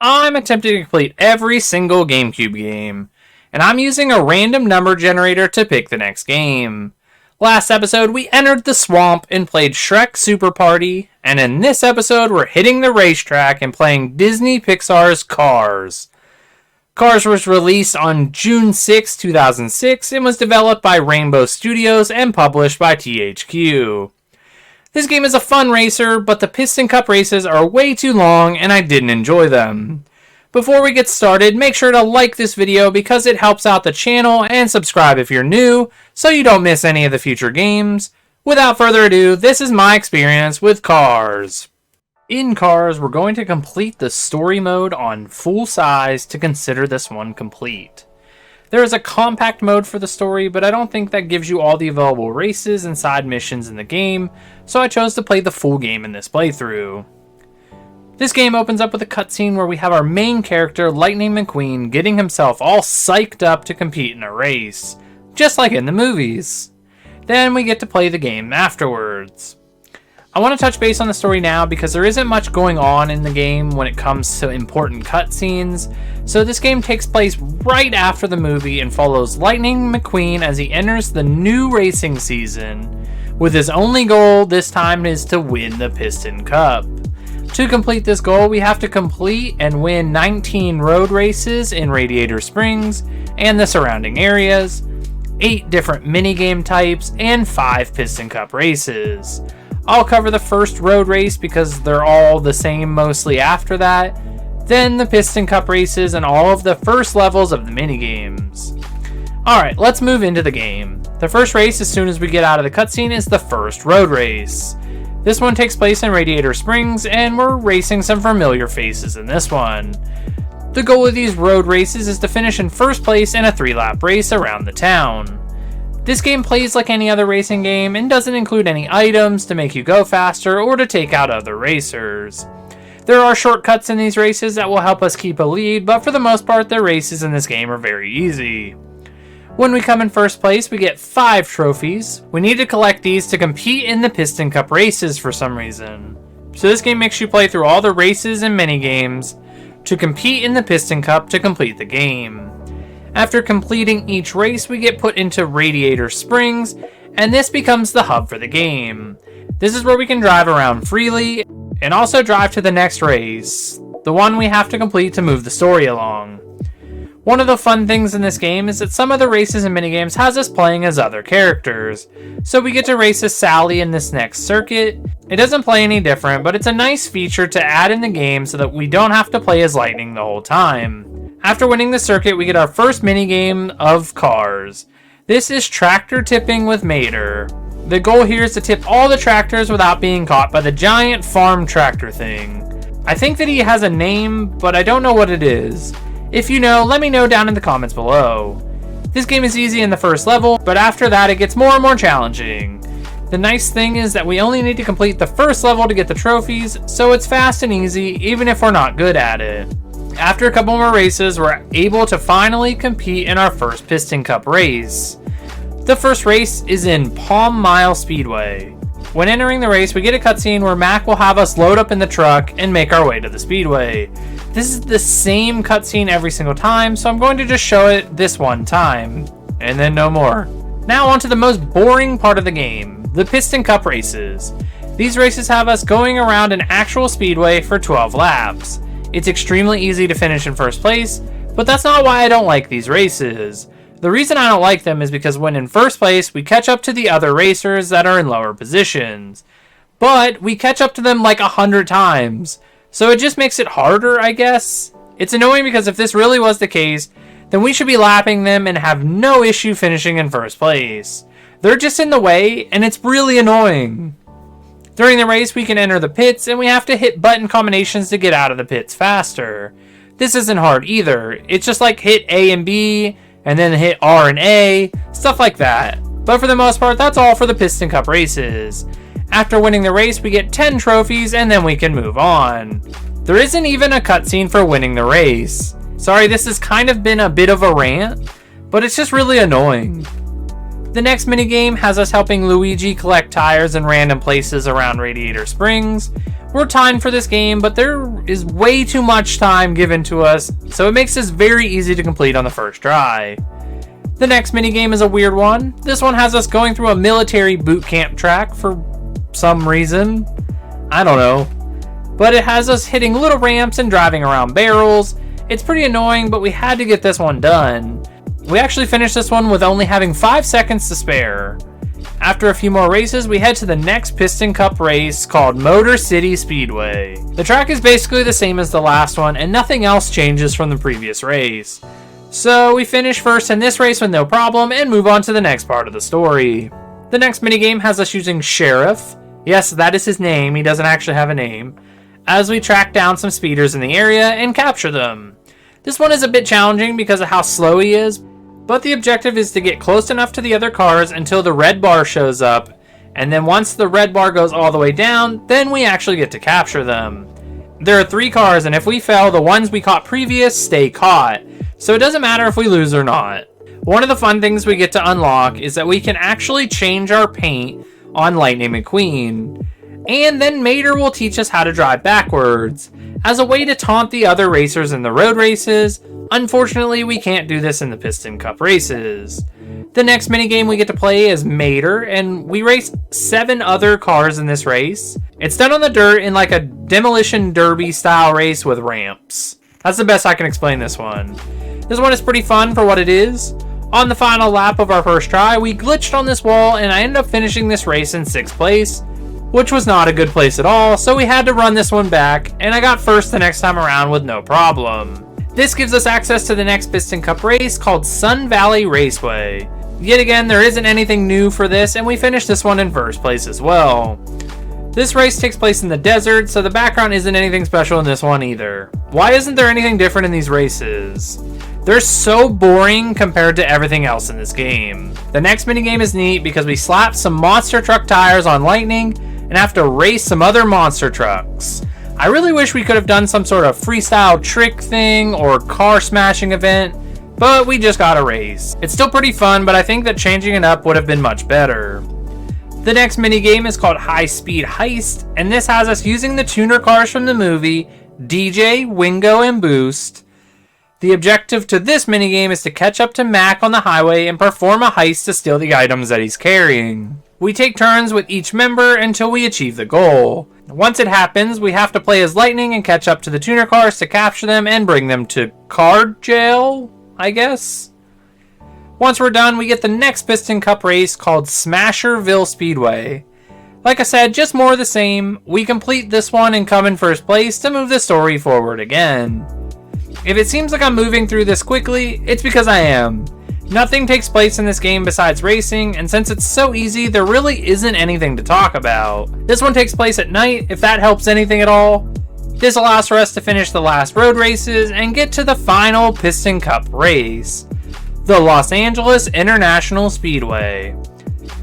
I'm attempting to complete every single GameCube game, and I'm using a random number generator to pick the next game. Last episode, we entered the swamp and played Shrek Super Party, and in this episode, we're hitting the racetrack and playing Disney Pixar's Cars. Cars was released on June 6, 2006, and was developed by Rainbow Studios and published by THQ. This game is a fun racer, but the Piston Cup races are way too long and I didn't enjoy them. Before we get started, make sure to like this video because it helps out the channel, and subscribe if you're new so you don't miss any of the future games. Without further ado, this is my experience with Cars. In Cars, we're going to complete the story mode on full size to consider this one complete. There is a compact mode for the story, but I don't think that gives you all the available races and side missions in the game, so I chose to play the full game in this playthrough. This game opens up with a cutscene where we have our main character, Lightning McQueen, getting himself all psyched up to compete in a race, just like in the movies. Then we get to play the game afterwards. I want to touch base on the story now because there isn't much going on in the game when it comes to important cutscenes, so this game takes place right after the movie and follows Lightning McQueen as he enters the new racing season, with his only goal this time is to win the Piston Cup. To complete this goal, we have to complete and win 19 road races in Radiator Springs and the surrounding areas, 8 different minigame types, and 5 Piston Cup races. I'll cover the first road race because they're all the same mostly after that, then the Piston Cup races and all of the first levels of the minigames. Alright, let's move into the game. The first race as soon as we get out of the cutscene is the first road race. This one takes place in Radiator Springs and we're racing some familiar faces in this one. The goal of these road races is to finish in first place in a 3-lap race around the town. This game plays like any other racing game and doesn't include any items to make you go faster or to take out other racers. There are shortcuts in these races that will help us keep a lead, but for the most part the races in this game are very easy. When we come in first place, we get 5 trophies. We need to collect these to compete in the Piston Cup races for some reason. So this game makes you play through all the races and minigames to compete in the Piston Cup to complete the game. After completing each race, we get put into Radiator Springs, and this becomes the hub for the game. This is where we can drive around freely, and also drive to the next race, the one we have to complete to move the story along. One of the fun things in this game is that some of the races and minigames has us playing as other characters. So we get to race as Sally in this next circuit. It doesn't play any different, but it's a nice feature to add in the game so that we don't have to play as Lightning the whole time. After winning the circuit, we get our first minigame of Cars. This is tractor tipping with Mater. The goal here is to tip all the tractors without being caught by the giant farm tractor thing. I think that he has a name, but I don't know what it is. If you know, let me know down in the comments below. This game is easy in the first level, but after that it gets more and more challenging. The nice thing is that we only need to complete the first level to get the trophies, so it's fast and easy even if we're not good at it. After a couple more races, we're able to finally compete in our first Piston Cup race. The first race is in Palm Mile Speedway. When entering the race, we get a cutscene where Mac will have us load up in the truck and make our way to the speedway. This is the same cutscene every single time, so I'm going to just show it this one time, and then no more. Now on to the most boring part of the game, the Piston Cup races. These races have us going around an actual speedway for 12 laps. It's extremely easy to finish in first place, but that's not why I don't like these races. The reason I don't like them is because when in first place, we catch up to the other racers that are in lower positions. But we catch up to them like 100 times, so it just makes it harder, I guess. It's annoying because if this really was the case, then we should be lapping them and have no issue finishing in first place. They're just in the way, and it's really annoying. During the race, we can enter the pits, and we have to hit button combinations to get out of the pits faster. This isn't hard either. It's just like hit A and B, and then hit R and A, stuff like that. But for the most part, that's all for the Piston Cup races. After winning the race, we get 10 trophies, and then we can move on. There isn't even a cutscene for winning the race. Sorry, this has kind of been a bit of a rant, but it's just really annoying. The next minigame has us helping Luigi collect tires in random places around Radiator Springs. We're timed for this game, but there is way too much time given to us, so it makes this very easy to complete on the first try. The next minigame is a weird one. This one has us going through a military boot camp track for some reason. I don't know. But it has us hitting little ramps and driving around barrels. It's pretty annoying, but we had to get this one done. We actually finished this one with only having 5 seconds to spare. After a few more races, we head to the next Piston Cup race called Motor City Speedway. The track is basically the same as the last one, and nothing else changes from the previous race. So we finish first in this race with no problem and move on to the next part of the story. The next minigame has us using Sheriff. Yes, that is his name, he doesn't actually have a name. As we track down some speeders in the area and capture them. This one is a bit challenging because of how slow he is, but the objective is to get close enough to the other cars until the red bar shows up, and then once the red bar goes all the way down, then we actually get to capture them. There are 3 cars, and if we fail, the ones we caught previous stay caught, so it doesn't matter if we lose or not. One of the fun things we get to unlock is that we can actually change our paint on Lightning McQueen. And then Mater will teach us how to drive backwards, as a way to taunt the other racers in the road races. Unfortunately, we can't do this in the Piston Cup races. The next minigame we get to play is Mater, and we race 7 other cars in this race. It's done on the dirt in like a demolition derby style race with ramps. That's the best I can explain this one. This one is pretty fun for what it is. On the final lap of our first try, we glitched on this wall, and I ended up finishing this race in 6th place. Which was not a good place at all, so we had to run this one back, and I got first the next time around with no problem. This gives us access to the next Piston Cup race called Sun Valley Raceway. Yet again, there isn't anything new for this, and we finished this one in first place as well. This race takes place in the desert, so the background isn't anything special in this one either. Why isn't there anything different in these races? They're so boring compared to everything else in this game. The next minigame is neat because we slap some monster truck tires on Lightning and have to race some other monster trucks. I really wish we could have done some sort of freestyle trick thing or car smashing event, but we just got a race. It's still pretty fun, but I think that changing it up would have been much better. The next minigame is called High Speed Heist, and this has us using the tuner cars from the movie DJ, Wingo, and Boost. The objective to this minigame is to catch up to Mac on the highway and perform a heist to steal the items that he's carrying. We take turns with each member until we achieve the goal. Once it happens, we have to play as Lightning and catch up to the tuner cars to capture them and bring them to card jail, I guess? Once we're done, we get the next Piston Cup race called Smasherville Speedway. Like I said, just more of the same. We complete this one and come in first place to move the story forward again. If it seems like I'm moving through this quickly, it's because I am. Nothing takes place in this game besides racing, and since it's so easy, there really isn't anything to talk about. This one takes place at night, if that helps anything at all. This allows for us to finish the last road races and get to the final Piston Cup race, the Los Angeles International Speedway.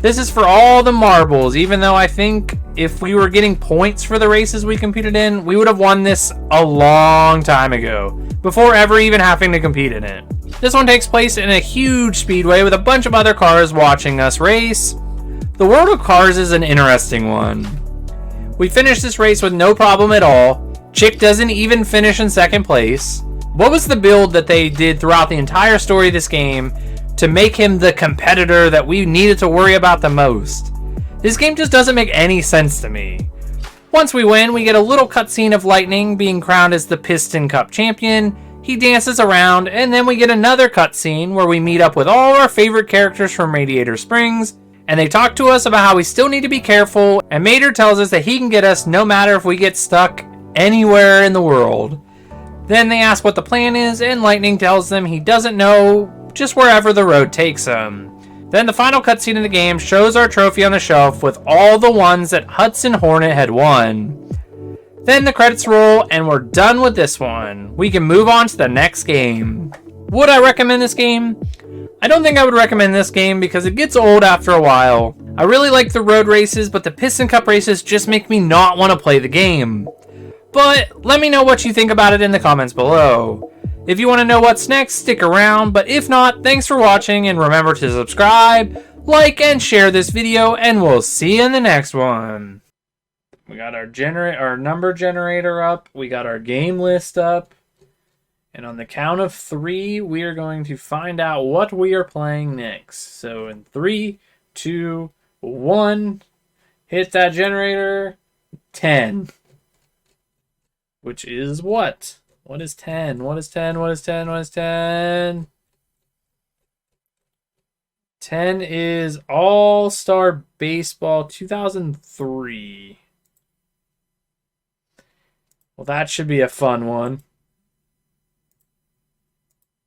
This is for all the marbles, even though I think if we were getting points for the races we competed in, we would have won this a long time ago, before ever even having to compete in it. This one takes place in a huge speedway with a bunch of other cars watching us race. The world of cars is an interesting one. We finished this race with no problem at all. Chick doesn't even finish in second place. What was the build that they did throughout the entire story of this game to make him the competitor that we needed to worry about the most? This game just doesn't make any sense to me. Once we win, we get a little cutscene of Lightning being crowned as the Piston Cup champion. He dances around, and then we get another cutscene where we meet up with all our favorite characters from Radiator Springs, and they talk to us about how we still need to be careful, and Mater tells us that he can get us no matter if we get stuck anywhere in the world. Then they ask what the plan is, and Lightning tells them he doesn't know, just wherever the road takes him. Then the final cutscene of the game shows our trophy on the shelf with all the ones that Hudson Hornet had won. Then the credits roll and we're done with this one. We can move on to the next game. Would I recommend this game? I don't think I would recommend this game because it gets old after a while. I really like the road races, but the Piston Cup races just make me not want to play the game. But let me know what you think about it in the comments below. If you want to know what's next, stick around, but if not, thanks for watching and remember to subscribe, like, and share this video, and we'll see you in the next one. We got our number generator up. We got our game list up. And on the count of 3, we are going to find out what we are playing next. So in 3, 2, 1, hit that generator. 10. Which is what? What is 10? What is 10? What is 10? What is 10? 10 is All-Star Baseball 2003. Well, that should be a fun one.